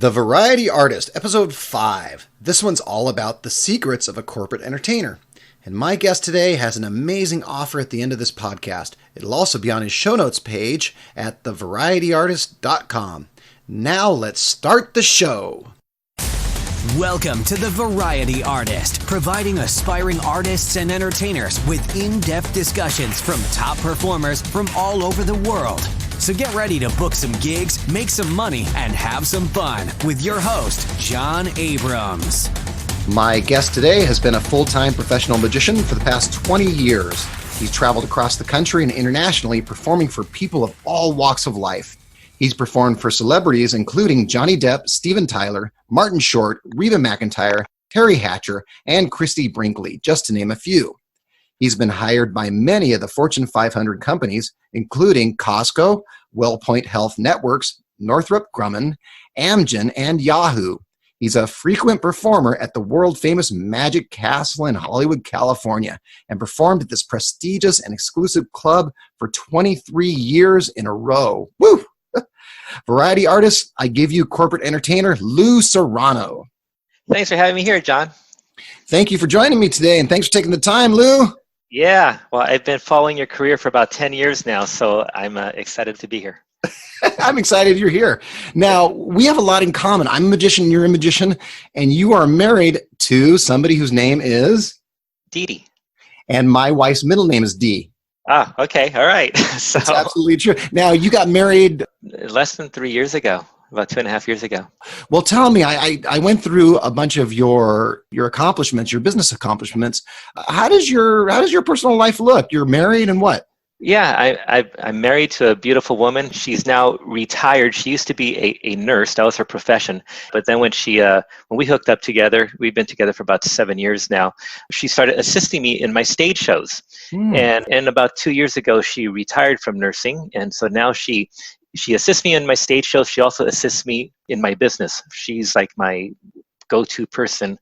The Variety Artist, Episode 5. This one's all about the secrets of a corporate entertainer. And my guest today has an amazing offer at the end of this podcast. It'll also be on his show notes page at thevarietyartist.com. Now let's start the show. Welcome to The Variety Artist, providing aspiring artists and entertainers with in-depth discussions from top performers from all over the world. So get ready to book some gigs, make some money, and have some fun with your host, John Abrams. My guest today has been a full-time professional magician for the past 20 years. He's traveled across the country and internationally performing for people of all walks of life. He's performed for celebrities including Johnny Depp, Steven Tyler, Martin Short, Reba McEntire, Teri Hatcher, and Christie Brinkley, just to name a few. He's been hired by many of the Fortune 500 companies, including Costco, WellPoint Health Networks, Northrop Grumman, Amgen, and Yahoo. He's a frequent performer at the world-famous Magic Castle in Hollywood, California, and performed at this prestigious and exclusive club for 23 years in a row. Woo! Variety artist, I give you corporate entertainer Lou Serrano. Thanks for having me here, John. Thank you for joining me today, and thanks for taking the time, Lou. Yeah, well, I've been following your career for about 10 years now, so I'm excited to be here. I'm excited you're here. Now, we have a lot in common. I'm a magician, you're a magician, and you are married to somebody whose name is? Dee Dee. And my wife's middle name is Dee. Ah, okay, all right. So, that's absolutely true. Now, you got married? Less than 3 years ago. About 2.5 years ago. Well, tell me, I went through a bunch of your accomplishments, your business accomplishments. How does your personal life look? You're married and what? Yeah, I'm married to a beautiful woman. She's now retired. She used to be a nurse. That was her profession. But then when we hooked up together, we've been together for about 7 years now, she started assisting me in my stage shows. And about 2 years ago, she retired from nursing. And so now she assists me in my stage shows. She also assists me in my business. She's like my go-to person.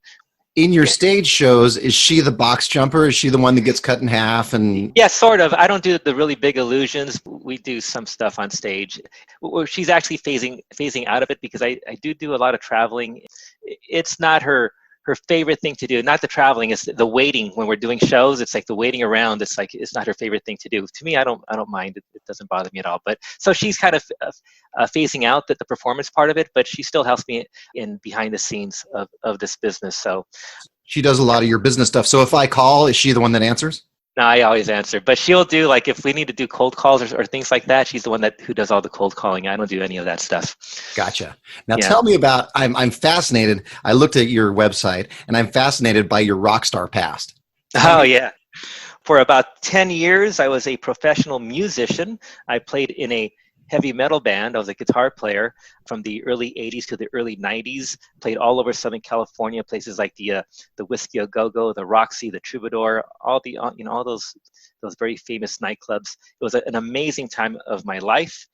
In your stage shows, is she the box jumper? Is she the one that gets cut in half? And yeah, sort of. I don't do the really big illusions. We do some stuff on stage. She's actually phasing out of it because I do a lot of traveling. It's not her favorite thing to do. Not the traveling, it's the waiting when we're doing shows. It's like the waiting around. It's like it's not her favorite thing to do. To me, I don't mind it. It doesn't bother me at all. But so she's kind of phasing out the performance part of it, but she still helps me in behind the scenes of this business. So she does a lot of your business stuff. So if I call, is she the one that answers? No, I always answer, but she'll do, like, if we need to do cold calls or things like that, she's the one who does all the cold calling. I don't do any of that stuff. Gotcha. Now tell me about, I'm fascinated. I looked at your website and I'm fascinated by your rock star past. Oh yeah. For about 10 years, I was a professional musician. I played in a heavy metal band. I was a guitar player from the early 80s to the early 90s. Played all over Southern California, places like the Whiskey A Go-Go, the Roxy, the Troubadour, all those very famous nightclubs. It was an amazing time of my life,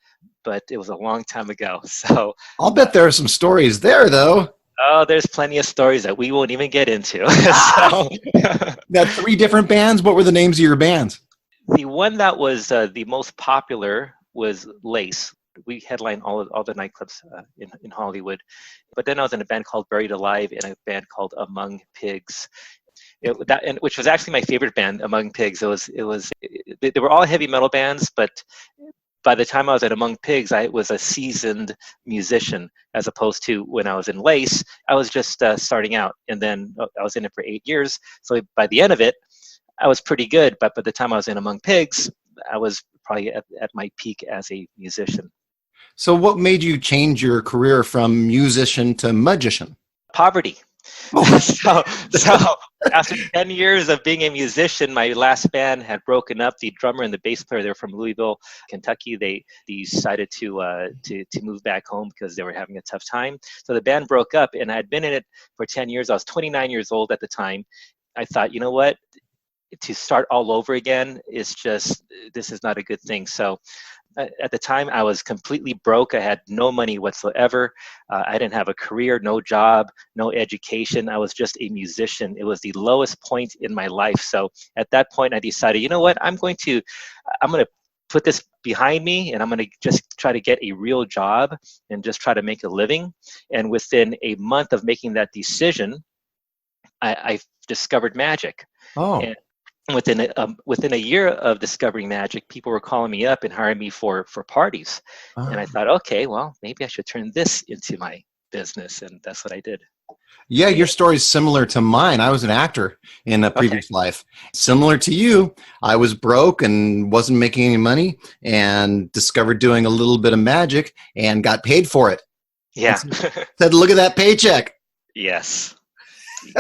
but it was a long time ago. So I'll bet there are some stories there, though. Oh, there's plenty of stories that we won't even get into. Now, 3 different bands. What were the names of your bands? The one that was the most popular was Lace. We headlined all the nightclubs in Hollywood. But then I was in a band called Buried Alive and a band called Among Pigs, which was actually my favorite band, Among Pigs. They were all heavy metal bands, but by the time I was at Among Pigs, I was a seasoned musician, as opposed to when I was in Lace, I was just starting out. And then I was in it for 8 years. So by the end of it, I was pretty good. But by the time I was in Among Pigs, I was probably at my peak as a musician. So what made you change your career from musician to magician? Poverty. So after 10 years of being a musician, my last band had broken up. The drummer and the bass player, they're from Louisville, Kentucky. They decided to move back home because they were having a tough time. So the band broke up, and I had been in it for 10 years. I was 29 years old at the time. I thought, you know what? To start all over again this is not a good thing. So at the time, I was completely broke. I had no money whatsoever. I didn't have a career, no job, no education. I was just a musician. It was the lowest point in my life. So at that point, I decided, you know what? I'm going to put this behind me and I'm going to just try to get a real job and just try to make a living. And within a month of making that decision, I discovered magic. Oh. And within a year of discovering magic, people were calling me up and hiring me for parties. And I thought, okay, well, maybe I should turn this into my business. And that's what I did. Yeah, your story is similar to mine. I was an actor in a previous life. Similar to you, I was broke and wasn't making any money and discovered doing a little bit of magic and got paid for it. Yeah. Said, look at that paycheck. Yes.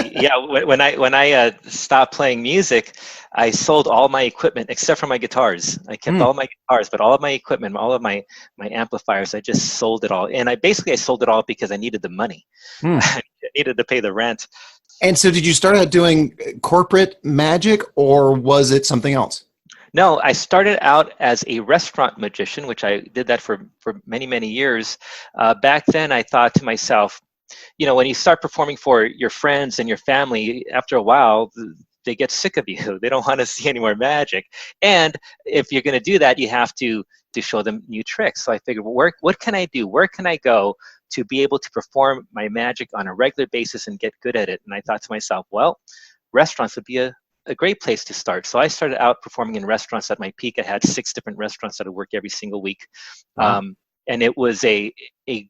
Yeah, when I stopped playing music, I sold all my equipment except for my guitars. I kept all my guitars, but all of my equipment, all of my amplifiers, I just sold it all. And I sold it all because I needed the money. I needed to pay the rent. And so did you start out doing corporate magic, or was it something else? No, I started out as a restaurant magician, which I did that for many, many years. Back then, I thought to myself, when you start performing for your friends and your family, after a while, they get sick of you. They don't want to see any more magic. And if you're going to do that, you have to show them new tricks. So I figured, well, what can I do? Where can I go to be able to perform my magic on a regular basis and get good at it? And I thought to myself, well, restaurants would be a great place to start. So I started out performing in restaurants. At my peak, I had 6 different restaurants that I work every single week. Wow. And it was a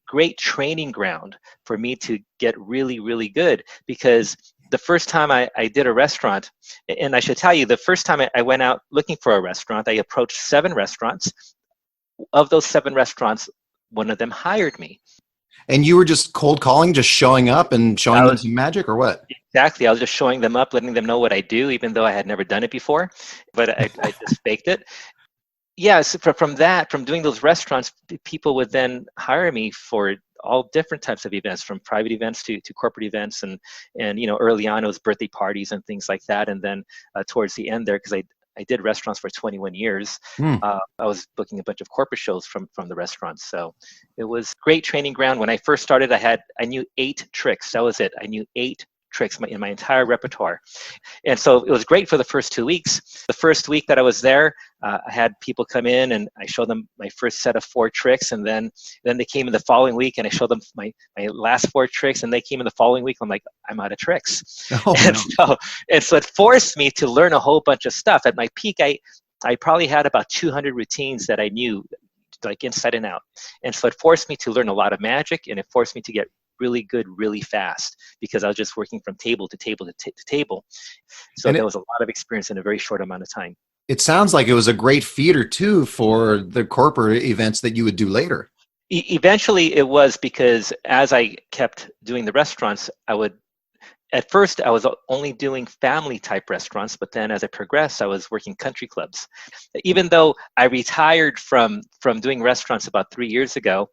great training ground for me to get really, really good, because the first time I did a restaurant, and I should tell you, the first time I went out looking for a restaurant, I approached 7 restaurants. Of those 7 restaurants, one of them hired me. And you were just cold calling, just showing up and showing them some magic, or what? Exactly. I was just showing them up, letting them know what I do, even though I had never done it before. But I just faked it. Yeah, so from doing those restaurants, people would then hire me for all different types of events, from private events to corporate events, and early on it was birthday parties and things like that, and then towards the end there, because I did restaurants for 21 years, I was booking a bunch of corporate shows from the restaurants. So it was great training ground. When I first started, I knew 8 tricks. That was it. I knew 8 tricks in my entire repertoire. And so it was great for the first 2 weeks. The first week that I was there, I had people come in and I showed them my first set of 4 tricks, and then they came in the following week and I showed them my last 4 tricks, and they came in the following week. I'm like, I'm out of tricks. And so it forced me to learn a whole bunch of stuff. At my peak, I probably had about 200 routines that I knew like inside and out. And so it forced me to learn a lot of magic, and it forced me to get really good really fast, because I was just working from table to table to table. So there was a lot of experience in a very short amount of time. It sounds like it was a great feeder too for the corporate events that you would do later. Eventually it was, because as I kept doing the restaurants, at first I was only doing family type restaurants, but then as I progressed, I was working country clubs. Even though I retired from doing restaurants about 3 years ago,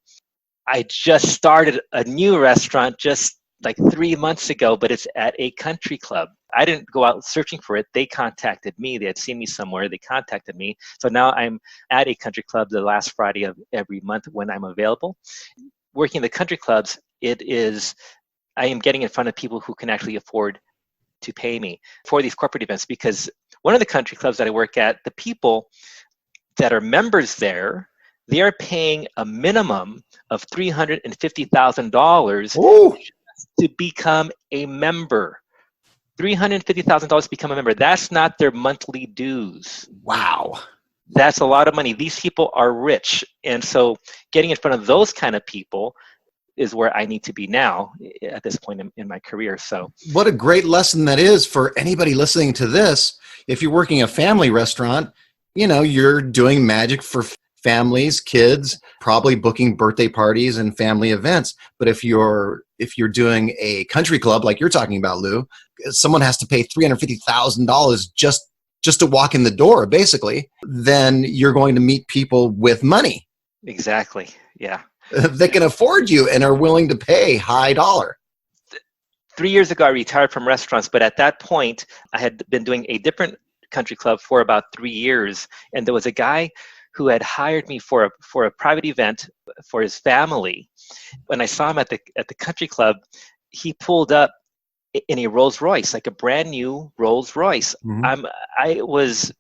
I just started a new restaurant just like 3 months ago, but it's at a country club. I didn't go out searching for it. They contacted me. They had seen me somewhere. They contacted me. So now I'm at a country club the last Friday of every month when I'm available. Working the country clubs, I am getting in front of people who can actually afford to pay me for these corporate events, because one of the country clubs that I work at, the people that are members there, they are paying a minimum of $350,000 to become a member. $350,000 to become a member. That's not their monthly dues. Wow. That's a lot of money. These people are rich. And so getting in front of those kind of people is where I need to be now at this point in my career. So what a great lesson that is for anybody listening to this. If you're working a family restaurant, you're doing magic for families, kids, probably booking birthday parties and family events. But if you're doing a country club like you're talking about, Lou, someone has to pay $350,000 just to walk in the door, basically. Then you're going to meet people with money. Exactly. Yeah. That can afford you and are willing to pay high dollar. 3 years ago, I retired from restaurants, but at that point, I had been doing a different country club for about 3 years, and there was a guy who had hired me for a private event for his family. When I saw him at the country club, he pulled up in a Rolls Royce, like a brand new Rolls Royce. Mm-hmm. I was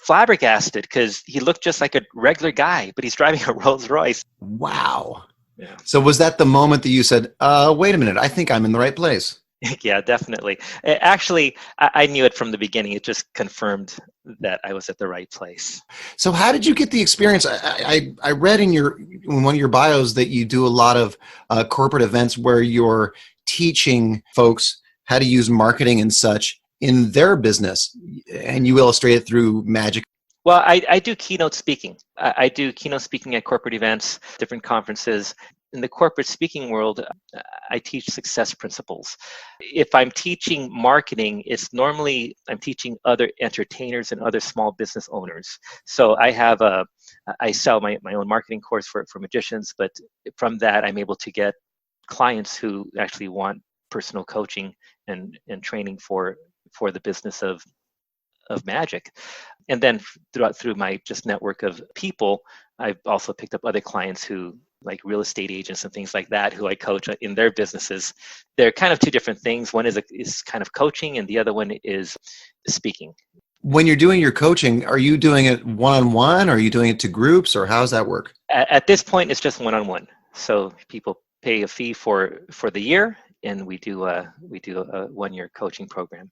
flabbergasted because he looked just like a regular guy, but he's driving a Rolls Royce. Wow. Yeah. So was that the moment that you said, wait a minute, I think I'm in the right place? Yeah, definitely. Actually, I knew it from the beginning. It just confirmed that I was at the right place. So how did you get the experience? I read in one of your bios that you do a lot of corporate events where you're teaching folks how to use marketing and such in their business, and you illustrate it through magic. Well, I do keynote speaking. I do keynote speaking at corporate events, different conferences. In the corporate speaking world, I teach success principles. If I'm teaching marketing, it's normally I'm teaching other entertainers and other small business owners. So I sell my own marketing course for magicians, but from that, I'm able to get clients who actually want personal coaching and training for the business of magic. And then through my just network of people, I've also picked up other clients who, like real estate agents and things like that, who I coach in their businesses. They're kind of two different things. One is kind of coaching, and the other one is speaking. When you're doing your coaching, are you doing it one-on-one, or are you doing it to groups, or how does that work? At this point, it's just one-on-one. So people pay a fee for the year, and we do a 1-year coaching program.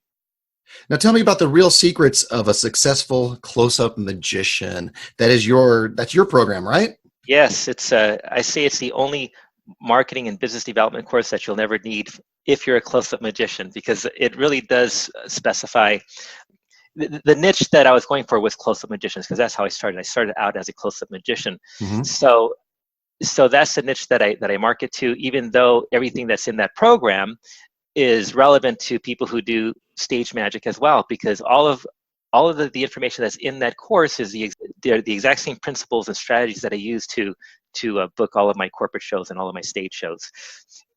Now tell me about the real secrets of a successful close-up magician. That's your program, right? Yes, I say it's the only marketing and business development course that you'll never need if you're a close-up magician, because it really does specify the niche that I was going for was close-up magicians, because that's how I started. I started out as a close-up magician. Mm-hmm. So that's the niche that I market to, even though everything that's in that program is relevant to people who do stage magic as well, because all of the information that's in that course is the exact same principles and strategies that I use to book all of my corporate shows and all of my stage shows.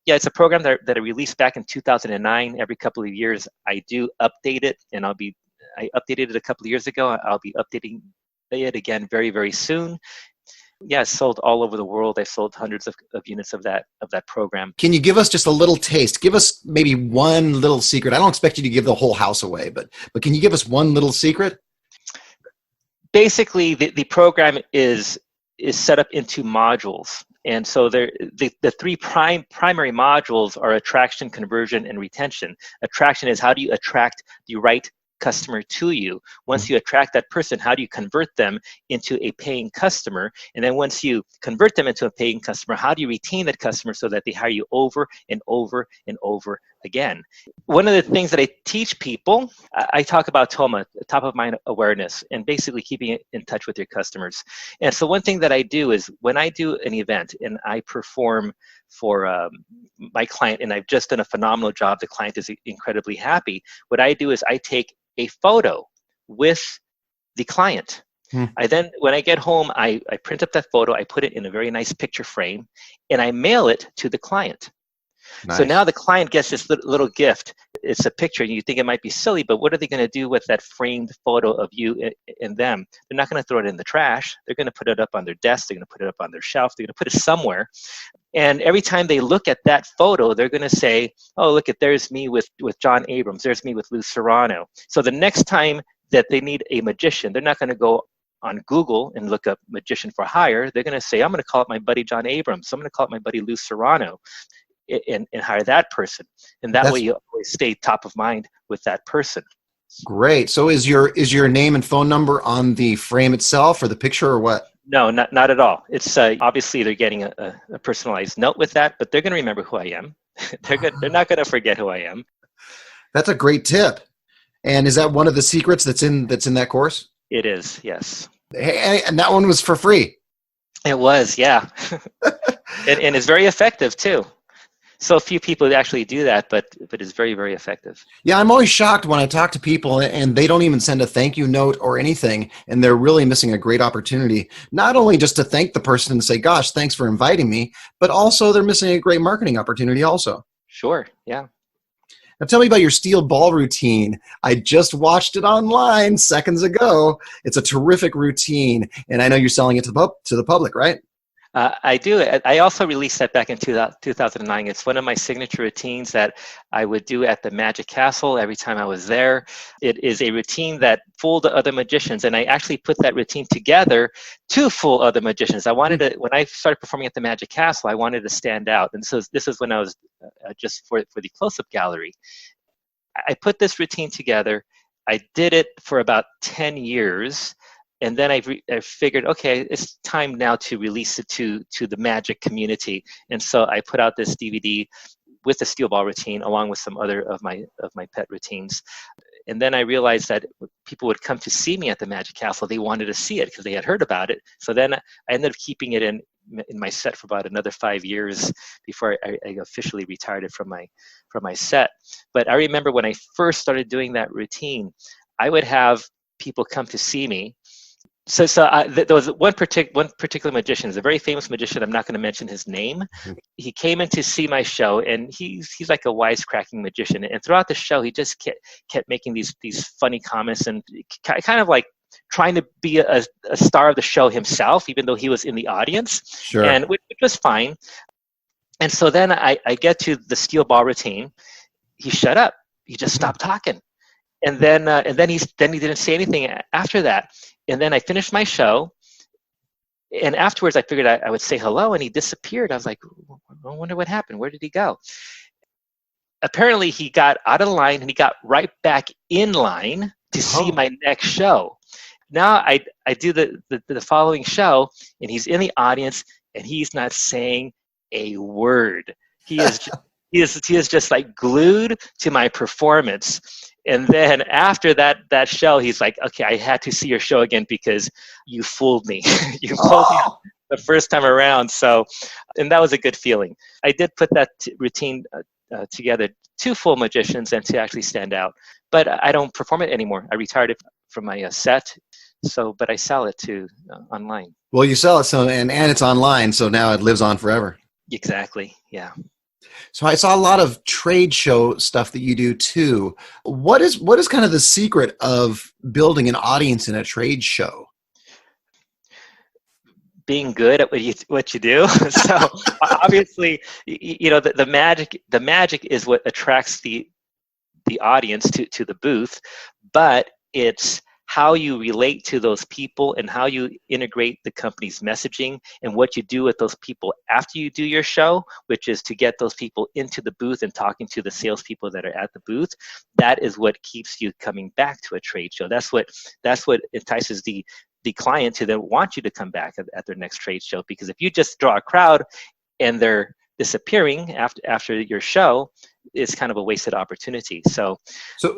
Yeah, it's a program that I released back in 2009. Every couple of years, I do update it, and I updated it a couple of years ago. I'll be updating it again very, very soon. Yeah, it's sold all over the world. I've sold hundreds of units of that program. Can you give us just a little taste? Give us maybe one little secret. I don't expect you to give the whole house away, but can you give us one little secret? Basically, the program is set up into modules. And so the three primary modules are attraction, conversion, and retention. Attraction is how do you attract the right customer to you. Once you attract that person, how do you convert them into a paying customer? And then once you convert them into a paying customer, how do you retain that customer so that they hire you over and over and over again? One of the things that I teach people, I talk about TOMA, top of mind awareness, and basically keeping in touch with your customers. And so one thing that I do is when I do an event and I perform for my client, and I've just done a phenomenal job, the client is incredibly happy, what I do is I take a photo with the client. I then, when I get home, I print up that photo, I put it in a very nice picture frame, and I mail it to the client. Nice. So now the client gets this little gift. It's a picture, and you think it might be silly, but what are they going to do with that framed photo of you and them? They're not going to throw it in the trash. They're going to put it up on their desk. They're going to put it up on their shelf. They're going to put it somewhere. And every time they look at that photo, they're going to say, oh, look, there's me with John Abrams. There's me with Lou Serrano. So the next time that they need a magician, they're not going to go on Google and look up magician for hire. They're going to say, I'm going to call up my buddy John Abrams. I'm going to call up my buddy Lou Serrano and hire that person. And that way you always stay top of mind with that person. Great. So is your name and phone number on the frame itself or the picture or what? No, not at all. It's obviously they're getting a personalized note with that, but they're going to remember who I am. They're not going to forget who I am. That's a great tip. And is that one of the secrets that's in that course? It is, yes. Hey, and that one was for free. It was, yeah. and it's very effective too. So few people actually do that, but it's very, very effective. Yeah, I'm always shocked when I talk to people and they don't even send a thank you note or anything, and they're really missing a great opportunity, not only just to thank the person and say, gosh, thanks for inviting me, but also they're missing a great marketing opportunity also. Sure, yeah. Now tell me about your steel ball routine. I just watched it online seconds ago. It's a terrific routine, and I know you're selling it to the public, right? I do. I also released that back in 2009. It's one of my signature routines that I would do at the Magic Castle every time I was there. It is a routine that fooled other magicians, and I actually put that routine together to fool other magicians. I wanted to, when I started performing at the Magic Castle, I wanted to stand out. And so this is when I was just for the close-up gallery. I put this routine together. I did it for about 10 years. And then I figured, okay, it's time now to release it to the magic community. And so I put out this DVD with the steel ball routine, along with some other of my pet routines. And then I realized that people would come to see me at the Magic Castle. They wanted to see it because they had heard about it. So then I ended up keeping it in my set for about another 5 years before I officially retired it from my set. But I remember when I first started doing that routine, I would have people come to see me. So there was one particular magician, he's a very famous magician. I'm not going to mention his name. He came in to see my show, and he's like a wisecracking magician. And throughout the show, he just kept making these funny comments and kind of like trying to be a star of the show himself, even though he was in the audience. Sure. And which was fine. And so then I get to the steel ball routine. He shut up. He just stopped talking. And then he didn't say anything after that. And then I finished my show, and afterwards I figured I would say hello, and he disappeared. I was like, I wonder what happened. Where did he go? Apparently he got out of line, and he got right back in line to see my next show. Now I do the following show, and he's in the audience, and he's not saying a word. He is just like glued to my performance. And then after that show, he's like, okay, I had to see your show again because you fooled me. You fooled me the first time around. So, and that was a good feeling. I did put that routine together to fool magicians and to actually stand out. But I don't perform it anymore. I retired it from my set. So, but I sell it online. Well, you sell it, so and it's online, so now it lives on forever. Exactly. Yeah. So I saw a lot of trade show stuff that you do too. What is kind of the secret of building an audience in a trade show? Being good at what you do. So obviously, the magic is what attracts the audience to the booth, but it's how you relate to those people and how you integrate the company's messaging and what you do with those people after you do your show, which is to get those people into the booth and talking to the salespeople that are at the booth. That is what keeps you coming back to a trade show. That's what entices the client to then want you to come back at their next trade show. Because if you just draw a crowd and they're disappearing after your show, it's kind of a wasted opportunity. So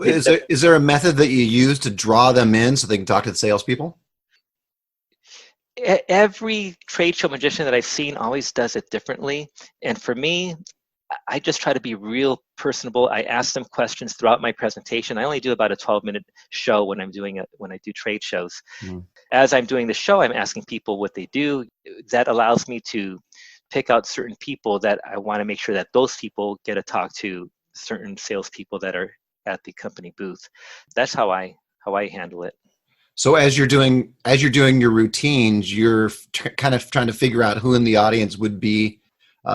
is there a method that you use to draw them in so they can talk to the salespeople? Every trade show magician that I've seen always does it differently. And for me, I just try to be real personable. I ask them questions throughout my presentation. I only do about a 12-minute show when I do trade shows. Mm. As I'm doing the show, I'm asking people what they do. That allows me to pick out certain people that I want to make sure that those people get to talk to certain salespeople that are at the company booth. That's how I handle it. So as you're doing your routines, you're kind of trying to figure out who in the audience would be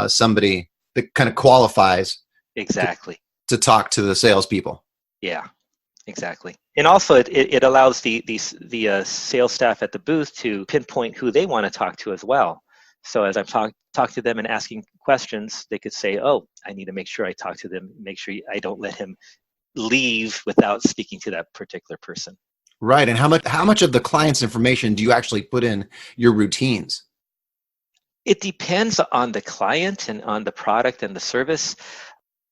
somebody that kind of qualifies exactly to talk to the salespeople. Yeah, exactly. And also it allows the sales staff at the booth to pinpoint who they want to talk to as well. So as I'm talk to them and asking questions, they could say, oh, I need to make sure I talk to them, make sure I don't let him leave without speaking to that particular person. Right. And how much of the client's information do you actually put in your routines? It depends on the client and on the product and the service.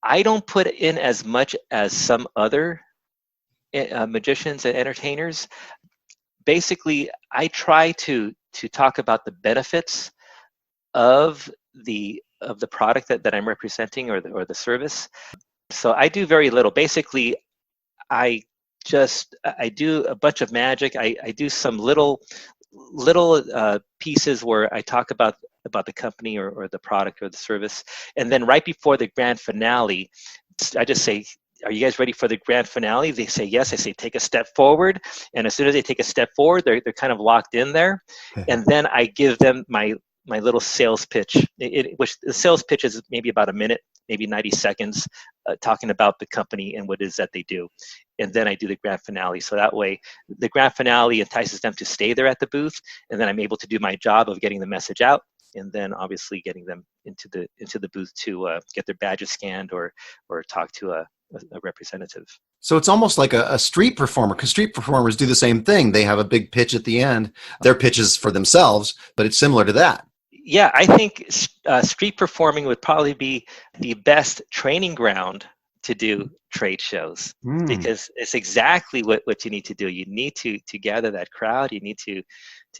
I don't put in as much as some other magicians and entertainers. Basically, I try to talk about the benefits of the product that I'm representing or the service. So I do very little. Basically, I do a bunch of magic. I do some little pieces where I talk about the company or the product or the service. And then right before the grand finale, I just say, are you guys ready for the grand finale? They say yes. I say, take a step forward. And as soon as they take a step forward, they're kind of locked in there. And then I give them my my little sales pitch, which the sales pitch is maybe about a minute, maybe 90 seconds, talking about the company and what it is that they do. And then I do the grand finale. So that way, the grand finale entices them to stay there at the booth, and then I'm able to do my job of getting the message out, and then obviously getting them into the booth to get their badges scanned or talk to a representative. So it's almost like a street performer, because street performers do the same thing. They have a big pitch at the end. Their pitch is for themselves, but it's similar to that. Yeah, I think street performing would probably be the best training ground to do trade shows, because it's exactly what you need to do. You need to gather that crowd. You need to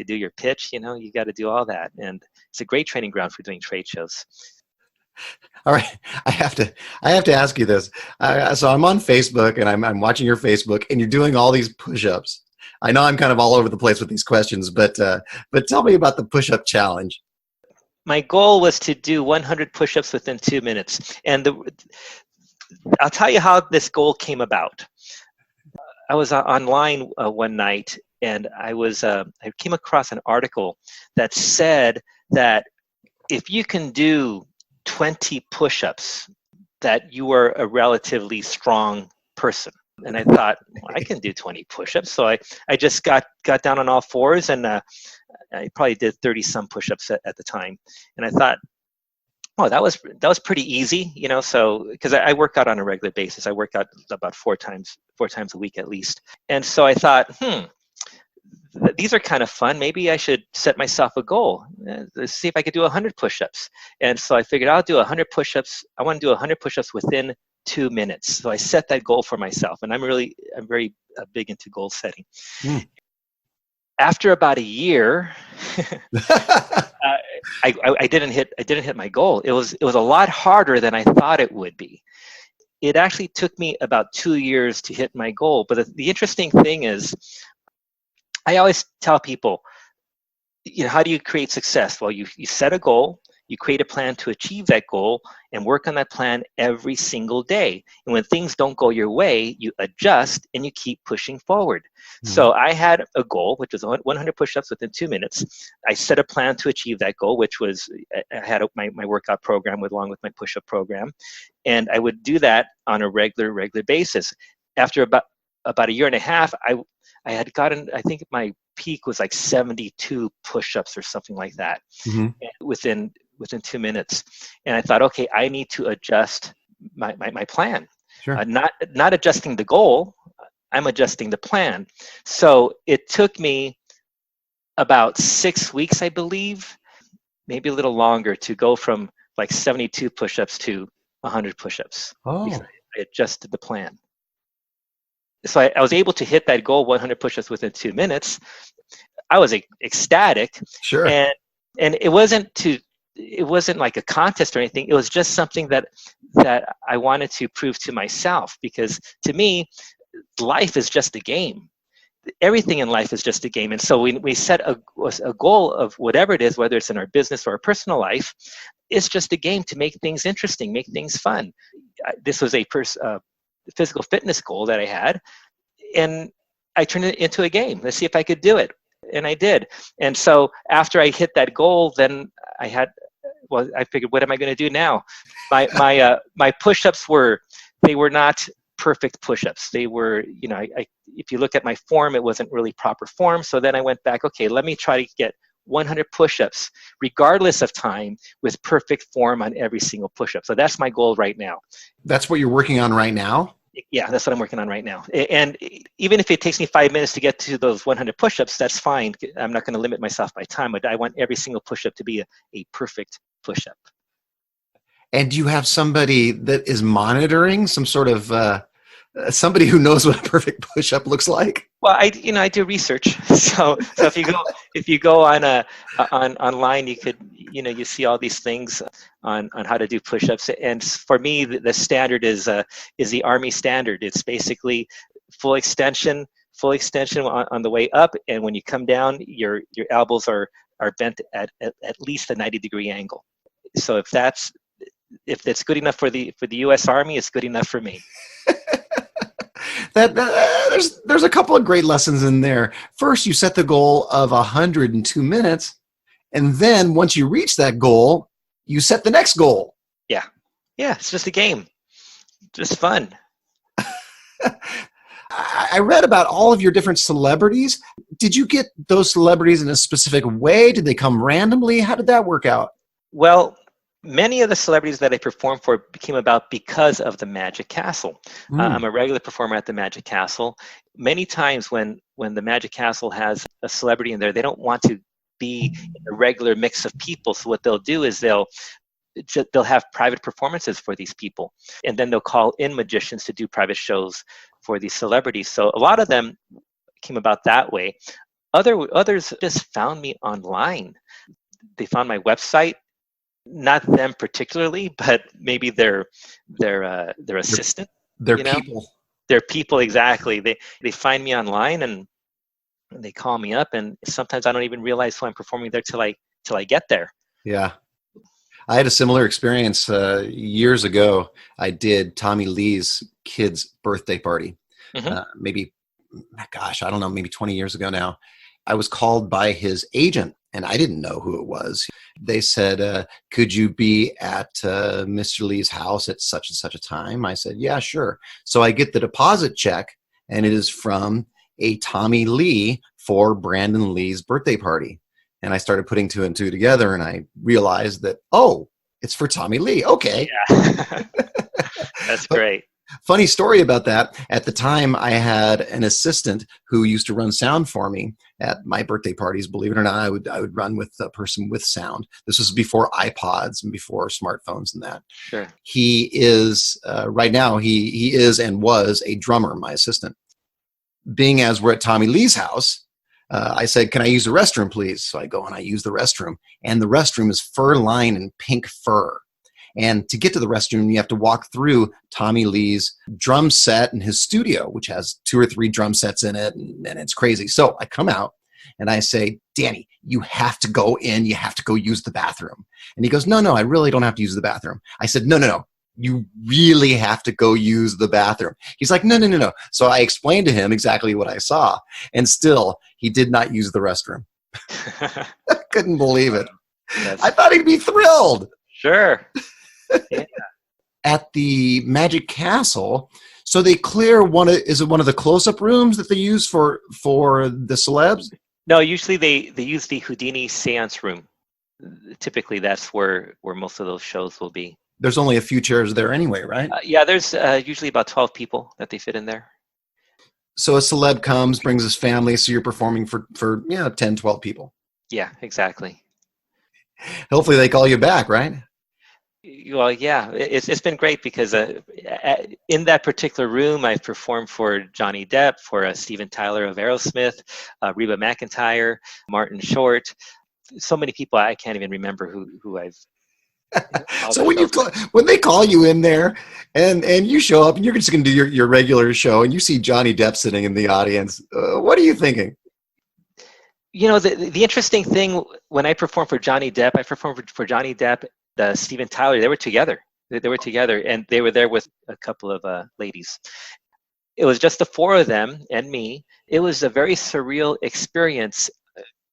do your pitch. You got to do all that, and it's a great training ground for doing trade shows. All right, I have to ask you this. So I'm on Facebook, and I'm watching your Facebook, and you're doing all these push-ups. I know I'm kind of all over the place with these questions, but tell me about the push-up challenge. My goal was to do 100 push-ups within 2 minutes, and I'll tell you how this goal came about. I was online one night, and I came across an article that said that if you can do 20 push-ups, that you are a relatively strong person. And I thought, well, I can do 20 push-ups. So I just got down on all fours, and I probably did 30 some push-ups at the time. And I thought, oh, that was pretty easy, so because I work out on a regular basis. I work out about four times a week at least. And so I thought, these are kind of fun. Maybe I should set myself a goal. Let's see if I could do 100 push-ups. And so I figured I'll do 100 push-ups. I want to do 100 push-ups within 2 minutes. So I set that goal for myself, and I'm very big into goal setting. After about a year, I didn't hit my goal. It was a lot harder than I thought it would be. It actually took me about 2 years to hit my goal. But the interesting thing is, I always tell people, how do you create success? Well, you set a goal, you create a plan to achieve that goal, and work on that plan every single day. And when things don't go your way, you adjust and you keep pushing forward. So I had a goal, which was 100 push-ups within 2 minutes. I set a plan to achieve that goal, which was I had my workout program along with my push-up program. And I would do that on a regular basis. After about a year and a half, I had gotten, I think my peak was like 72 push-ups or something like that within 2 minutes. And I thought, okay, I need to adjust my plan. Sure. Not adjusting the goal, I'm adjusting the plan. So it took me about 6 weeks, I believe, maybe a little longer, to go from like 72 push-ups to 100 push-ups. Oh. I adjusted the plan. So I was able to hit that goal, 100 push-ups within 2 minutes. I was ecstatic. Sure. And it wasn't like a contest or anything. It was just something that I wanted to prove to myself, because to me, life is just a game. Everything in life is just a game. And so we set a goal of whatever it is, whether it's in our business or our personal life, it's just a game to make things interesting, make things fun. This was a physical fitness goal that I had, and I turned it into a game. Let's see if I could do it. And I did. And so after I hit that goal, then I figured, what am I going to do now? My push-ups were not perfect push-ups. They were, if you look at my form, it wasn't really proper form. So then I went back, okay, let me try to get 100 push-ups, regardless of time, with perfect form on every single push-up. So that's my goal right now. That's what you're working on right now? Yeah, that's what I'm working on right now. And even if it takes me 5 minutes to get to those 100 push-ups, that's fine. I'm not going to limit myself by time, but I want every single push-up to be a perfect push-up. And do you have somebody that is monitoring, some sort of somebody who knows what a perfect push-up looks like? Well, I do research. So if you go on online, you could you see all these things on how to do push-ups. And for me, the standard is the Army standard. It's basically full extension on the way up, and when you come down, your elbows are bent at least a 90-degree angle. So if that's good enough for the U.S. Army, it's good enough for me. There's a couple of great lessons in there. First, you set the goal of 100 in 2 minutes, And then once you reach that goal, you set the next goal. Yeah. Yeah, it's just a game. Just fun. I read about all of your different celebrities. Did you get those celebrities in a specific way? Did they come randomly? How did that work out? Well, many of the celebrities that I performed for came about because of the Magic Castle. I'm a regular performer at the Magic Castle. Many times when the Magic Castle has a celebrity in there, they don't want to be in a regular mix of people. So what they'll do is they'll have private performances for these people, and then they'll call in magicians to do private shows for these celebrities. So a lot of them came about that way. Others just found me online. They found my website, not them particularly, but maybe their assistant. Their people. Their people, exactly. They find me online and they call me up, and sometimes I don't even realize who I'm performing there till I get there. Yeah. I had a similar experience years ago. I did Tommy Lee's kid's birthday party. Maybe 20 years ago now. I was called by his agent, and I didn't know who it was. They said, could you be at Mr. Lee's house at such and such a time? I said, yeah, sure. So I get the deposit check, and it is from a Tommy Lee for Brandon Lee's birthday party. And I started putting two and two together, and I realized that, oh, it's for Tommy Lee. Okay. Yeah. That's great. Funny story about that. At the time, I had an assistant who used to run sound for me at my birthday parties. Believe it or not, I would run with a person with sound. This was before iPods and before smartphones and that. Sure. He is, right now, he is and was a drummer, my assistant. Being as we're at Tommy Lee's house, I said, can I use the restroom, please? So I go and I use the restroom. And the restroom is fur-lined and pink fur. And to get to the restroom, you have to walk through Tommy Lee's drum set in his studio, which has 2 or 3 drum sets in it, and it's crazy. So I come out and I say, Danny, you have to go in. You have to go use the bathroom. And he goes, no, I really don't have to use the bathroom. I said, no. You really have to go use the bathroom. He's like, no. So I explained to him exactly what I saw, and still he did not use the restroom. I couldn't believe it. I thought he'd be thrilled. Sure. Yeah. At the Magic Castle, so they clear is it one of the close-up rooms that they use for the celebs? No, usually they use the Houdini seance room. Typically that's where most of those shows will be. There's only a few chairs there anyway, right? Yeah, there's usually about 12 people that they fit in there. So a celeb comes, brings his family, so you're performing for 10, 12 people. Yeah, exactly. Hopefully they call you back, right? Well, yeah, it's been great because in that particular room, I've performed for Johnny Depp, for Steven Tyler of Aerosmith, Reba McEntire, Martin Short. So many people I can't even remember who I've. So when they call you in there and you show up and you're just going to do your regular show and you see Johnny Depp sitting in the audience, what are you thinking? You know, the interesting thing, when I performed for Johnny Depp, Steven Tyler, they were together. They were together, and they were there with a couple of ladies. It was just the 4 of them and me. It was a very surreal experience.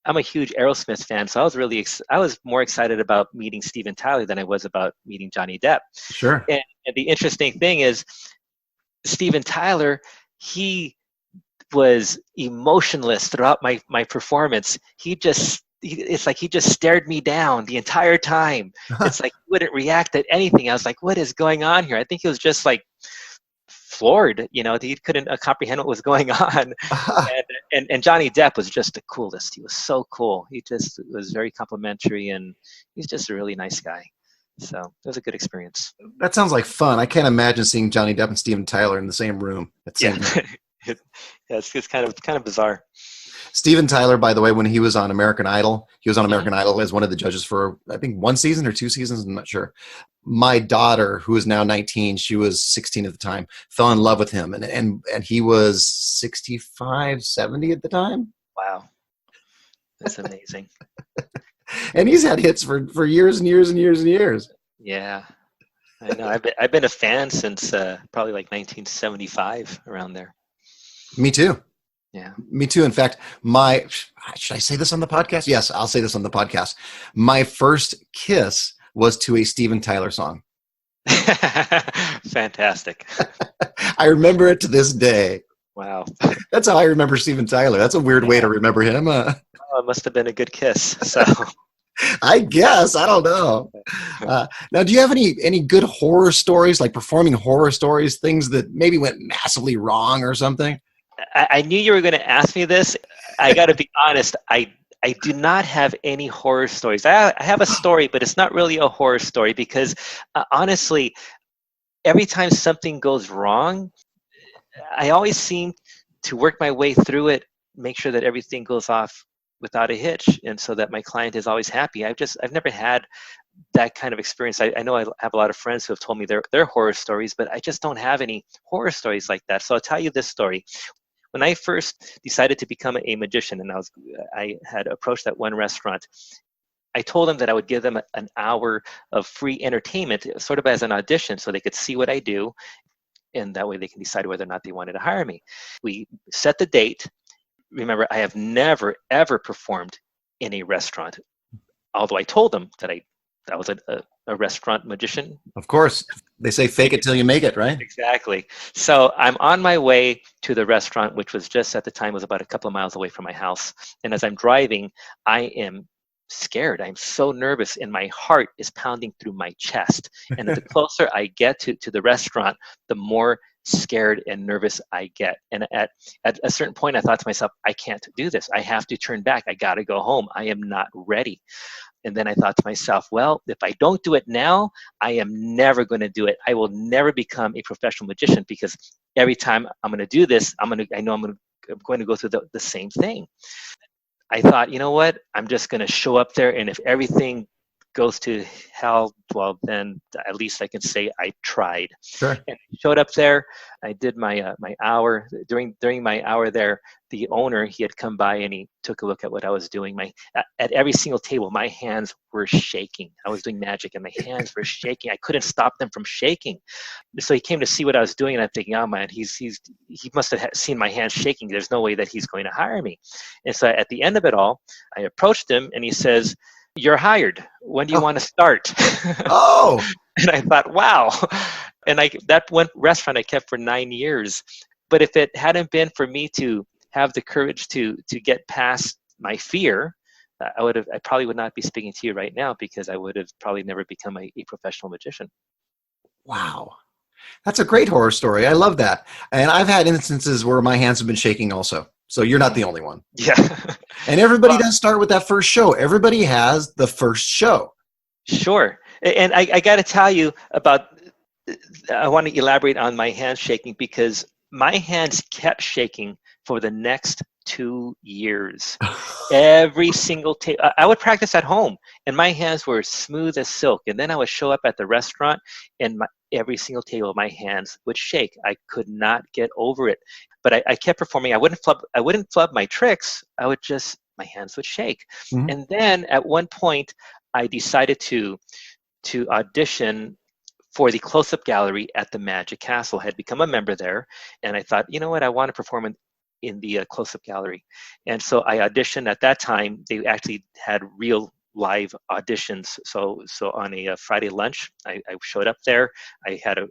I'm a huge Aerosmith fan, so I was more excited about meeting Steven Tyler than I was about meeting Johnny Depp. Sure. And the interesting thing is, Steven Tyler, he was emotionless throughout my performance. It's like he just stared me down the entire time. It's like he wouldn't react at anything. I was like, what is going on here? I think he was just like floored, he couldn't comprehend what was going on. And Johnny Depp was just the coolest. He was so cool. He just was very complimentary, and he's just a really nice guy. So it was a good experience. That sounds like fun. I can't imagine seeing Johnny Depp and Steven Tyler in the same room. It's kind of bizarre. Steven Tyler, by the way, when he was on American Idol, as one of the judges for, I think, 1 season or 2 seasons, I'm not sure. My daughter, who is now 19, she was 16 at the time, fell in love with him. And he was 65, 70 at the time. Wow. That's amazing. And he's had hits for years and years and years and years. Yeah. I know. I've been a fan since probably like 1975, around there. Me too. Yeah. Me too. In fact, should I say this on the podcast? Yes, I'll say this on the podcast. My first kiss was to a Steven Tyler song. Fantastic. I remember it to this day. Wow. That's how I remember Steven Tyler. That's a weird way to remember him. Oh, it must have been a good kiss. So I guess. I don't know. Now, do you have any good horror stories, like performing horror stories, things that maybe went massively wrong or something? I knew you were going to ask me this. I got to be honest. I do not have any horror stories. I have a story, but it's not really a horror story because honestly, every time something goes wrong, I always seem to work my way through it, make sure that everything goes off without a hitch, and so that my client is always happy. I've never had that kind of experience. I know I have a lot of friends who have told me their horror stories, but I just don't have any horror stories like that. So I'll tell you this story. When I first decided to become a magician, and I had approached that one restaurant, I told them that I would give them an hour of free entertainment, sort of as an audition, so they could see what I do, and that way they can decide whether or not they wanted to hire me. We set the date. Remember, I have never, ever performed in a restaurant, although I told them that I was a restaurant magician. Of course. They say fake it till you make it, right? Exactly. So I'm on my way to the restaurant, which was just at the time was about a couple of miles away from my house. And as I'm driving, I am scared. I'm so nervous, and my heart is pounding through my chest. And the closer I get to the restaurant, the more scared and nervous I get. And at a certain point, I thought to myself, I can't do this. I have to turn back. I got to go home. I am not ready. And then I thought to myself, well, if I don't do it now, I am never going to do it. I will never become a professional magician, because every time I'm going to do this, I'm going to go through the same thing. I thought, you know what? I'm just going to show up there, and if everything goes to hell, well, then at least I can say I tried. Sure. And I showed up there. I did my hour. During my hour there, the owner, he had come by and he took a look at what I was doing. At every single table, my hands were shaking. I was doing magic, and my hands were shaking. I couldn't stop them from shaking. So he came to see what I was doing, and I'm thinking, oh man, he must have seen my hands shaking. There's no way that he's going to hire me. And so at the end of it all, I approached him, and he says, "You're hired. When do you want to start?" Oh. And I thought, wow. And that one restaurant I kept for 9 years. But if it hadn't been for me to have the courage to get past my fear, I probably would not be speaking to you right now, because I would have probably never become a professional magician. Wow. That's a great horror story. I love that. And I've had instances where my hands have been shaking also. So you're not the only one. Yeah. And everybody does start with that first show. Everybody has the first show. Sure. And I got to tell you I want to elaborate on my hands shaking, because my hands kept shaking for the next 2 years. Every single I would practice at home, and my hands were smooth as silk. And then I would show up at the restaurant, and every single table, my hands would shake. I could not get over it. But I kept performing. I wouldn't flub my tricks. My hands would shake. Mm-hmm. And then at one point, I decided to audition for the close-up gallery at the Magic Castle. I had become a member there, and I thought, you know what, I want to perform in the close-up gallery. And so I auditioned. At that time, they actually had real live auditions. So on a Friday lunch, I showed up there. I had a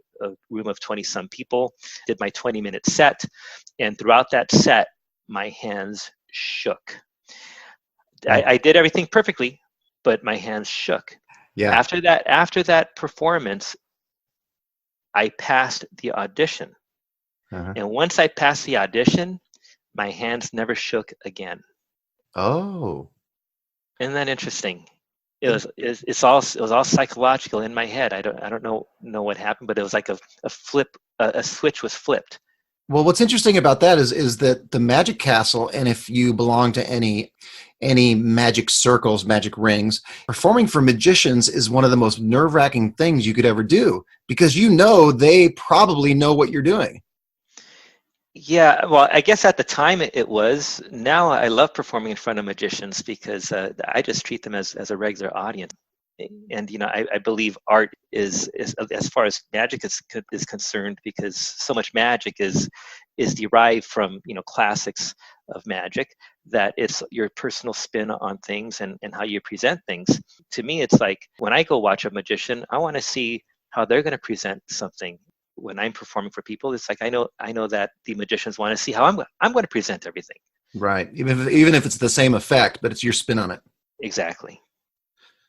room of 20-some people, did my 20-minute set, and throughout that set, my hands shook. I did everything perfectly, but my hands shook. Yeah. After that performance, I passed the audition. Uh-huh. And once I passed the audition, my hands never shook again. Oh. Isn't that interesting? It was all psychological in my head. I don't know what happened, but it was like a switch was flipped. Well, what's interesting about that is that the Magic Castle, and if you belong to any magic circles, magic rings, performing for magicians is one of the most nerve-wracking things you could ever do, because they probably know what you're doing. Yeah, well, I guess at the time it was. Now I love performing in front of magicians, because I just treat them as a regular audience. And I believe art is as far as magic is concerned, because so much magic is derived from classics of magic, that it's your personal spin on things and how you present things. To me, it's like when I go watch a magician, I want to see how they're going to present something. When I'm performing for people, it's like I know that the magicians want to see how I'm going to present everything. Right. Even if it's the same effect, but it's your spin on it. Exactly.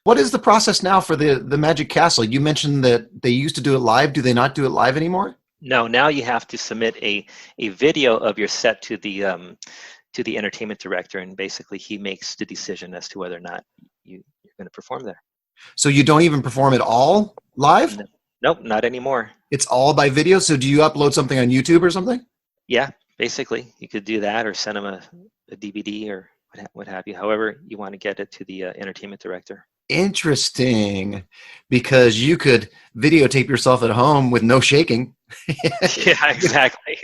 What is the process now for the Magic Castle? You mentioned that they used to do it live. Do they not do it live anymore? No, now you have to submit a video of your set to the entertainment director, and basically he makes the decision as to whether or not you're going to perform there. So you don't even perform it all live? No. Nope, not anymore. It's all by video? So do you upload something on YouTube or something? Yeah, basically. You could do that, or send them a DVD or what have you. However you want to get it to the entertainment director. Interesting, because you could videotape yourself at home with no shaking. Yeah, exactly.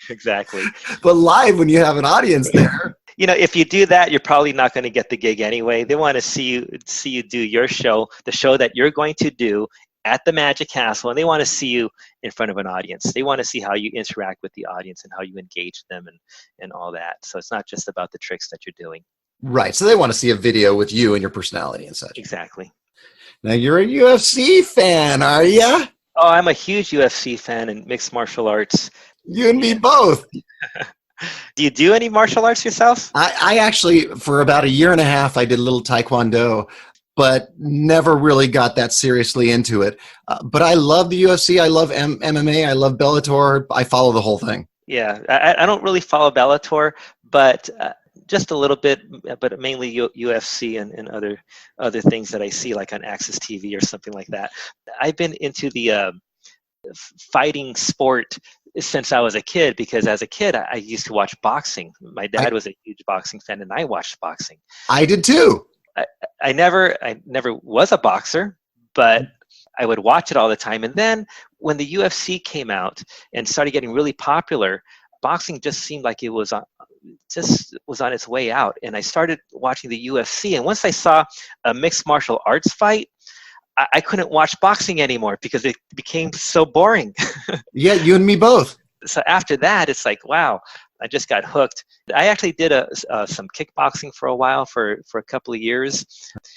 Exactly. But live, when you have an audience there. If you do that, you're probably not going to get the gig anyway. They want to see you do your show, the show that you're going to do at the Magic Castle, and they want to see you in front of an audience. They want to see how you interact with the audience and how you engage them and all that. So it's not just about the tricks that you're doing. Right. So they want to see a video with you and your personality and such. Exactly. Now, you're a UFC fan, are you? Oh, I'm a huge UFC fan and mixed martial arts. You and me both. Do you do any martial arts yourself? I actually, for about a year and a half, I did a little Taekwondo, but never really got that seriously into it. But I love the UFC. I love MMA. I love Bellator. I follow the whole thing. Yeah, I don't really follow Bellator, but just a little bit, but mainly UFC and other things that I see like on Access TV or something like that. I've been into the fighting sport since I was a kid, because as a kid I used to watch boxing. My dad was a huge boxing fan, and I watched boxing. I did too. I never was a boxer, but I would watch it all the time. And then when the UFC came out and started getting really popular, boxing just seemed like it was on its way out. And I started watching the UFC. And once I saw a mixed martial arts fight, I couldn't watch boxing anymore because it became so boring. Yeah, you and me both. So after that, it's like, wow, I just got hooked. I actually did some kickboxing for a while, for a couple of years.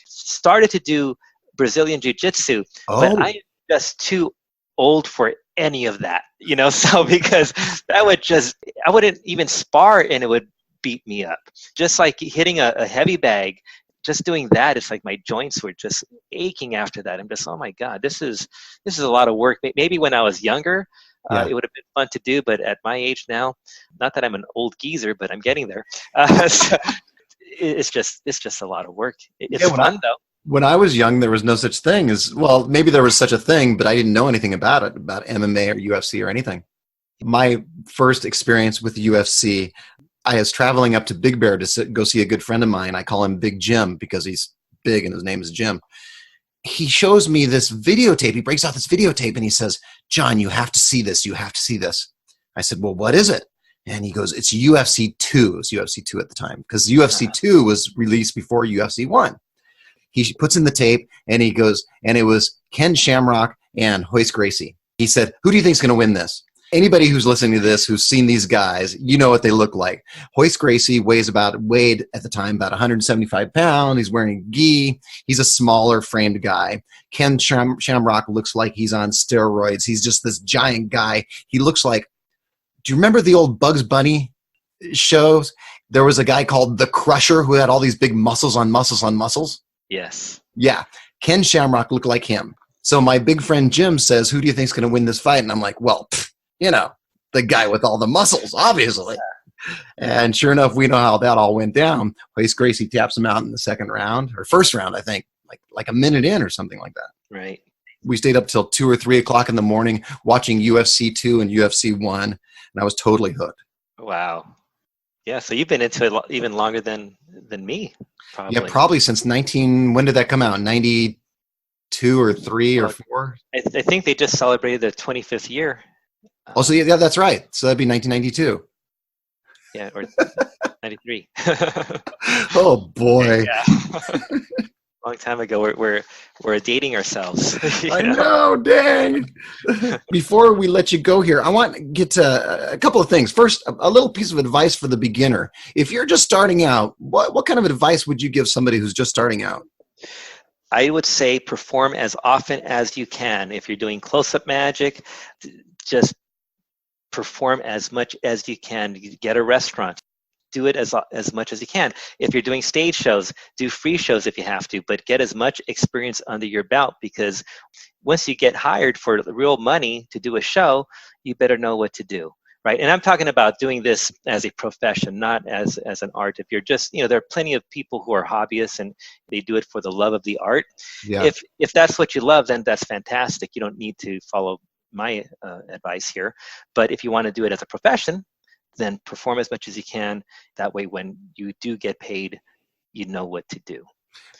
Started to do Brazilian Jiu-Jitsu, but I am just too old for any of that, so because I wouldn't even spar and it would beat me up. Just like hitting a heavy bag, just doing that, it's like my joints were just aching after that. I'm just, oh my God, this is a lot of work. Maybe when I was younger, it would have been fun to do, but at my age now, not that I'm an old geezer, but I'm getting there. So it's just a lot of work. It's fun though. When I was young, there was no such thing as, well, maybe there was such a thing, but I didn't know anything about it, about MMA or UFC or anything. My first experience with UFC, I was traveling up to Big Bear to go see a good friend of mine. I call him Big Jim because he's big and his name is Jim. He shows me this videotape. He breaks out this videotape and he says, "John, you have to see this. You have to see this." I said, "Well, what is it?" And he goes, "It's UFC 2. It was UFC 2 at the time, because UFC 2 was released before UFC 1. He puts in the tape and he goes, and it was Ken Shamrock and Royce Gracie. He said, "Who do you think is going to win this?" Anybody who's listening to this, who's seen these guys, you know what they look like. Royce Gracie weighed at the time about 175 pounds. He's wearing gi. He's a smaller framed guy. Ken Shamrock looks like he's on steroids. He's just this giant guy. He looks like, do you remember the old Bugs Bunny shows? There was a guy called the Crusher who had all these big muscles on muscles on muscles. Yes. Yeah. Ken Shamrock looked like him. So my big friend Jim says, "Who do you think is going to win this fight?" And I'm like, well, the guy with all the muscles, obviously. And sure enough, we know how that all went down. Royce Gracie taps him out in the second round, or first round, I think, like a minute in or something like that. Right. We stayed up till 2 or 3 o'clock in the morning watching UFC 2 and UFC 1, and I was totally hooked. Wow. Yeah, so you've been into it even longer than me, probably. Yeah, probably since when did that come out? 92 or 3 or 4? I think they just celebrated their 25th year. Oh, so yeah, that's right. So that'd be 1992. Yeah, or 93. Oh, boy. Yeah. Long time ago. We're dating ourselves. I know, dang. Before we let you go here, I want to get to a couple of things. First, a little piece of advice for the beginner. If you're just starting out, what kind of advice would you give somebody who's just starting out? I would say perform as often as you can. If you're doing close-up magic, just perform as much as you can. You get a restaurant. Do it as much as you can. If you're doing stage shows, do free shows if you have to, but get as much experience under your belt, because once you get hired for real money to do a show, you better know what to do, right? And I'm talking about doing this as a profession, not as an art. If you're just, there are plenty of people who are hobbyists and they do it for the love of the art. Yeah. If that's what you love, then that's fantastic. You don't need to follow my advice here. But if you want to do it as a profession, then perform as much as you can. That way, when you do get paid, you know what to do.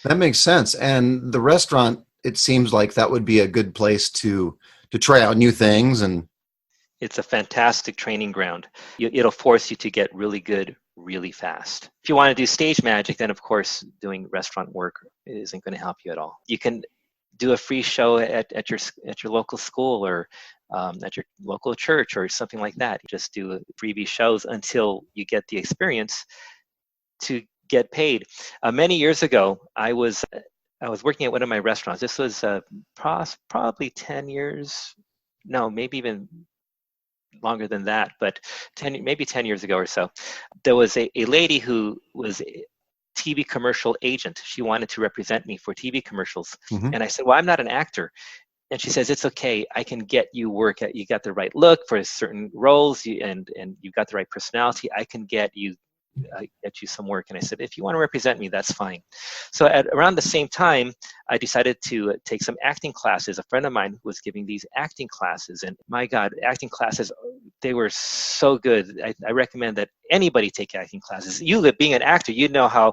That makes sense. And the restaurant, it seems like that would be a good place to try out new things. And it's a fantastic training ground. It'll force you to get really good really fast. If you want to do stage magic, then of course doing restaurant work isn't going to help you at all. You can do a free show at your local school or at your local church or something like that. You just do freebie shows until you get the experience to get paid. Many years ago, I was working at one of my restaurants. This was probably 10 years, no, maybe even longer than that, but maybe 10 years ago or so. There was a lady who was a TV commercial agent. She wanted to represent me for TV commercials. Mm-hmm. And I said, well, I'm not an actor. And she says, it's okay. I can get you work. You got the right look for certain roles, and you've got the right personality. I can get you some work. And I said, if you want to represent me, that's fine. So around the same time, I decided to take some acting classes. A friend of mine was giving these acting classes, and my God, acting classes, they were so good. I recommend that anybody take acting classes. You, being an actor, you know how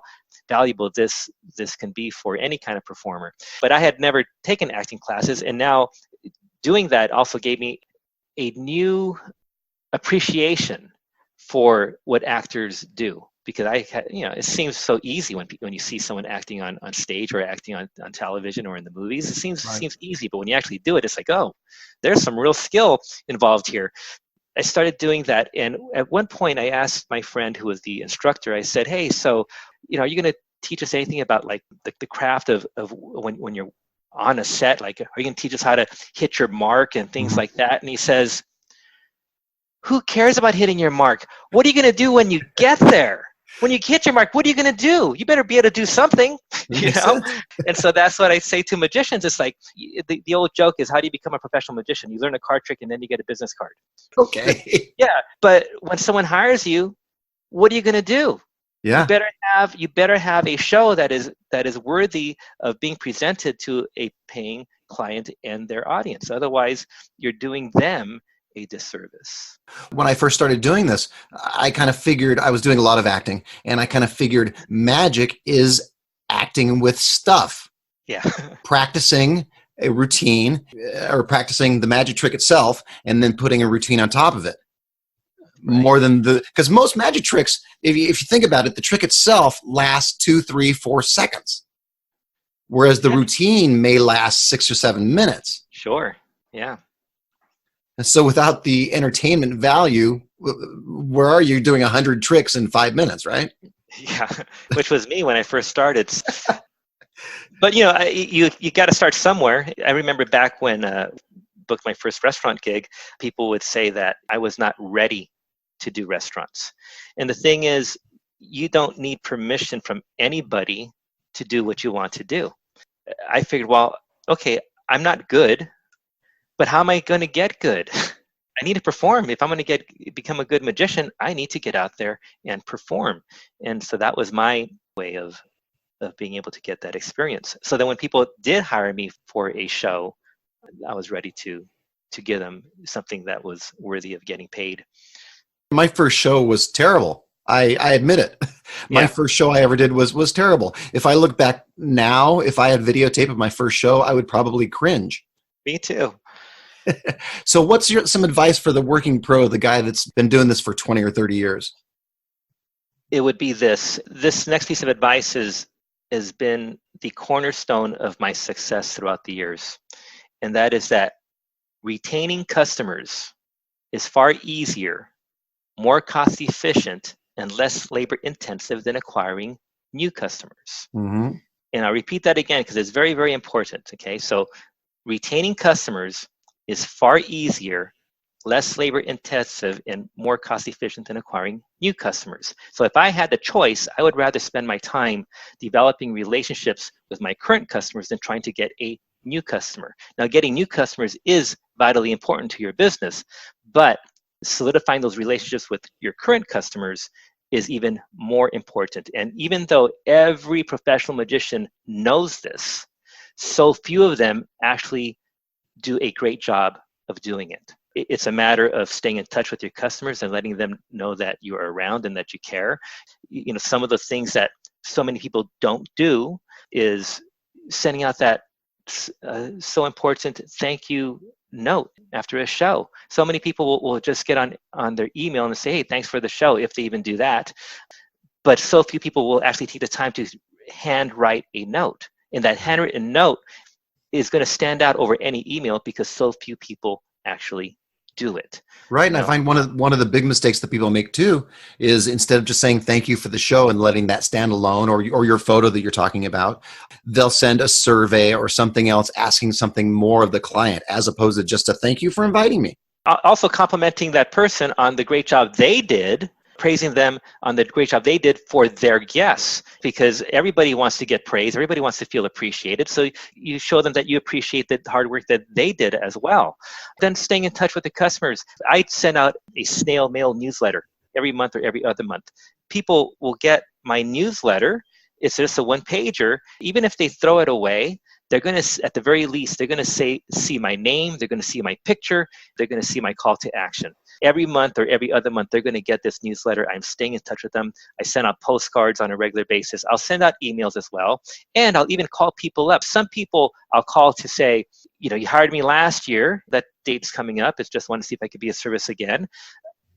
valuable this can be for any kind of performer. But I had never taken acting classes, and now doing that also gave me a new appreciation for what actors do, because it seems so easy when you see someone acting on stage or acting on television or in the movies. It seems easy, but when you actually do it, it's like, oh, there's some real skill involved here. I started doing that, and at one point I asked my friend who was the instructor, I said, hey, so are you going to teach us anything about like the craft of when you're on a set? Like, are you going to teach us how to hit your mark and things like that? And he says, who cares about hitting your mark? What are you going to do when you get there? When you hit your mark, what are you going to do? You better be able to do something, And so that's what I say to magicians. It's like the old joke is, how do you become a professional magician? You learn a card trick and then you get a business card. Okay. Yeah, but when someone hires you, what are you going to do? Yeah. You better have a show that is worthy of being presented to a paying client and their audience. Otherwise, you're doing them a disservice. When I first started doing this, I kind of figured I was doing a lot of acting, and I kind of figured magic is acting with stuff. Yeah. Practicing a routine or practicing the magic trick itself and then putting a routine on top of it. Right. More than because most magic tricks, if you think about it, the trick itself lasts 2, 3, 4 seconds. Whereas the routine may last 6 or 7 minutes. Sure. Yeah. And so without the entertainment value, where are you doing 100 tricks in 5 minutes, right? Yeah, which was me when I first started. But you got to start somewhere. I remember back when I booked my first restaurant gig, people would say that I was not ready to do restaurants. And the thing is, you don't need permission from anybody to do what you want to do. I figured, well, okay, I'm not good, but how am I going to get good? I need to perform. If I'm going to become a good magician, I need to get out there and perform. And so that was my way of being able to get that experience. So then when people did hire me for a show, I was ready to give them something that was worthy of getting paid. My first show was terrible. I admit it. My first show I ever did was terrible. If I look back now, if I had videotape of my first show, I would probably cringe. Me too. So what's some advice for the working pro, the guy that's been doing this for 20 or 30 years? It would be this. This next piece of advice is has been the cornerstone of my success throughout the years. And that is that retaining customers is far easier, more cost efficient, and less labor intensive than acquiring new customers. Mm-hmm. And I'll repeat that again because it's very, very important. Okay, so retaining customers is far easier, less labor intensive, and more cost efficient than acquiring new customers. So if I had the choice, I would rather spend my time developing relationships with my current customers than trying to get a new customer. Now, getting new customers is vitally important to your business, but solidifying those relationships with your current customers is even more important. And even though every professional magician knows this, so few of them actually do a great job of doing it. It's a matter of staying in touch with your customers and letting them know that you are around and that you care. You know, some of the things that so many people don't do is sending out that so important thank you note after a show. So many people will just get on their email and say, hey, thanks for the show, if they even do that. But so few people will actually take the time to handwrite a note. And that handwritten note is going to stand out over any email because so few people actually do it. Right. And I find one of the big mistakes that people make too is instead of just saying thank you for the show and letting that stand alone, or your photo that you're talking about, they'll send a survey or something else asking something more of the client as opposed to just a thank you for inviting me. Also complimenting that person on the great job they did, praising them on the great job they did for their guests, because everybody wants to get praised. Everybody wants to feel appreciated. So you show them that you appreciate the hard work that they did as well. Then staying in touch with the customers. I send out a snail mail newsletter every month or every other month. People will get my newsletter. It's just a one-pager. Even if they throw it away, they're going to, at the very least, they're going to see my name, they're going to see my picture, they're going to see my call to action. Every month or every other month, they're going to get this newsletter. I'm staying in touch with them. I send out postcards on a regular basis. I'll send out emails as well. And I'll even call people up. Some people I'll call to say, you know, you hired me last year. That date's coming up. It's just want to see if I could be of service again.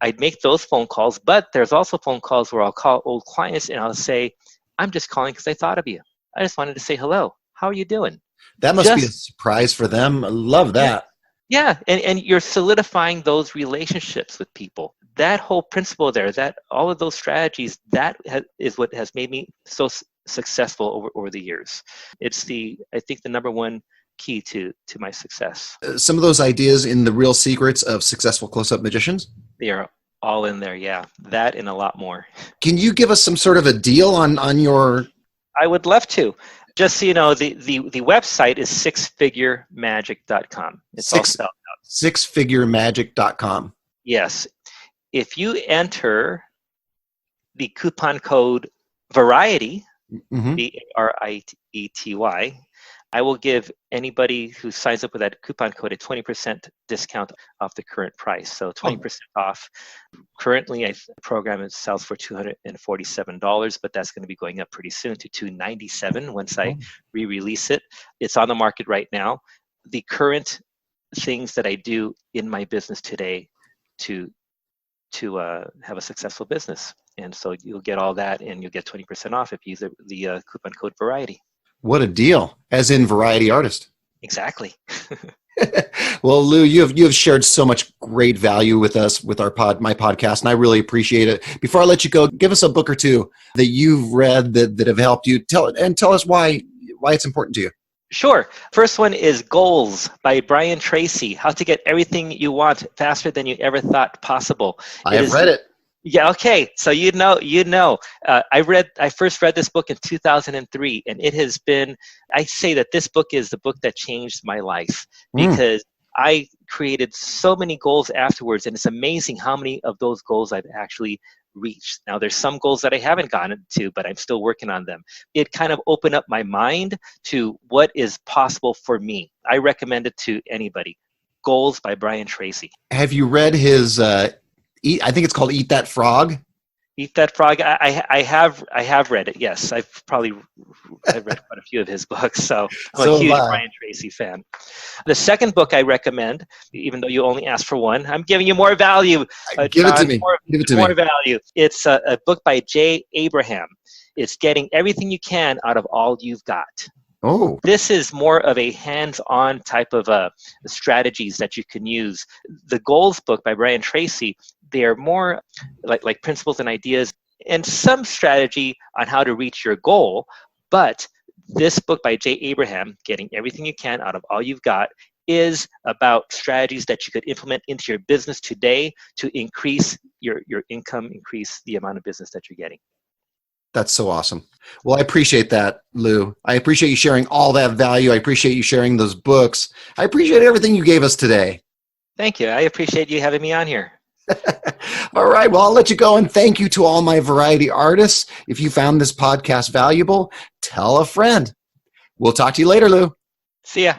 I'd make those phone calls, but there's also phone calls where I'll call old clients and I'll say, I'm just calling because I thought of you. I just wanted to say hello. How are you doing? That must be a surprise for them. I love that. Yeah, and you're solidifying those relationships with people. That whole principle there, that all of those strategies, is what has made me so successful over the years. It's I think the number one key to my success. Some of those ideas in the real secrets of successful close-up magicians? They are all in there, yeah. That and a lot more. Can you give us some sort of a deal on your... I would love to. Just so you know, the website is sixfiguremagic.com. It's all spelled out. Sixfiguremagic.com. Yes. If you enter the coupon code VARIETY, VARIETY, I will give anybody who signs up with that coupon code a 20% discount off the current price. So 20% off. Currently, the program sells for $247, but that's going to be going up pretty soon to $297 once I re-release it. It's on the market right now. The current things that I do in my business today to have a successful business. And so you'll get all that and you'll get 20% off if you use the coupon code VARIETY. What a deal, as in variety artist. Exactly. Well, Lou, you have shared so much great value with us with my podcast, and I really appreciate it. Before I let you go, give us a book or two that you've read that have helped you. Tell us why it's important to you. Sure. First one is Goals by Brian Tracy. How to get everything you want faster than you ever thought possible. I have read it. Yeah. Okay. So I first read this book in 2003, and it has been. I say that this book is the book that changed my life because I created so many goals afterwards, and it's amazing how many of those goals I've actually reached. Now, there's some goals that I haven't gotten to, but I'm still working on them. It kind of opened up my mind to what is possible for me. I recommend it to anybody. Goals by Brian Tracy. Have you read his? I think it's called Eat That Frog. Eat That Frog. I have read it. Yes, I've read quite a few of his books. So I'm a huge Brian Tracy fan. The second book I recommend, even though you only asked for one, I'm giving you more value. Give it to me. More value. It's a book by Jay Abraham. It's getting everything you can out of all you've got. Oh, This is more of a hands-on type of strategies that you can use. The Goals book by Brian Tracy, they're more like principles and ideas and some strategy on how to reach your goal. But this book by Jay Abraham, Getting Everything You Can Out of All You've Got, is about strategies that you could implement into your business today to increase your income, increase the amount of business that you're getting. that's so awesome. Well, I appreciate that, Lou. I appreciate you sharing all that value. I appreciate you sharing those books. I appreciate everything you gave us today. Thank you. I appreciate you having me on here. All right. Well, I'll let you go. And thank you to all my variety artists. If you found this podcast valuable, tell a friend. We'll talk to you later, Lou. See ya.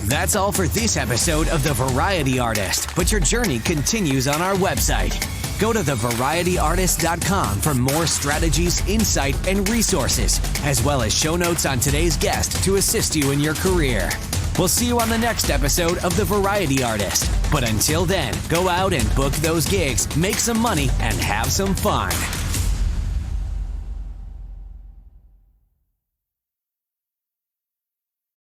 That's all for this episode of The Variety Artist, but your journey continues on our website. Go to thevarietyartist.com for more strategies, insight, and resources, as well as show notes on today's guest to assist you in your career. We'll see you on the next episode of The Variety Artist. But until then, go out and book those gigs, make some money, and have some fun.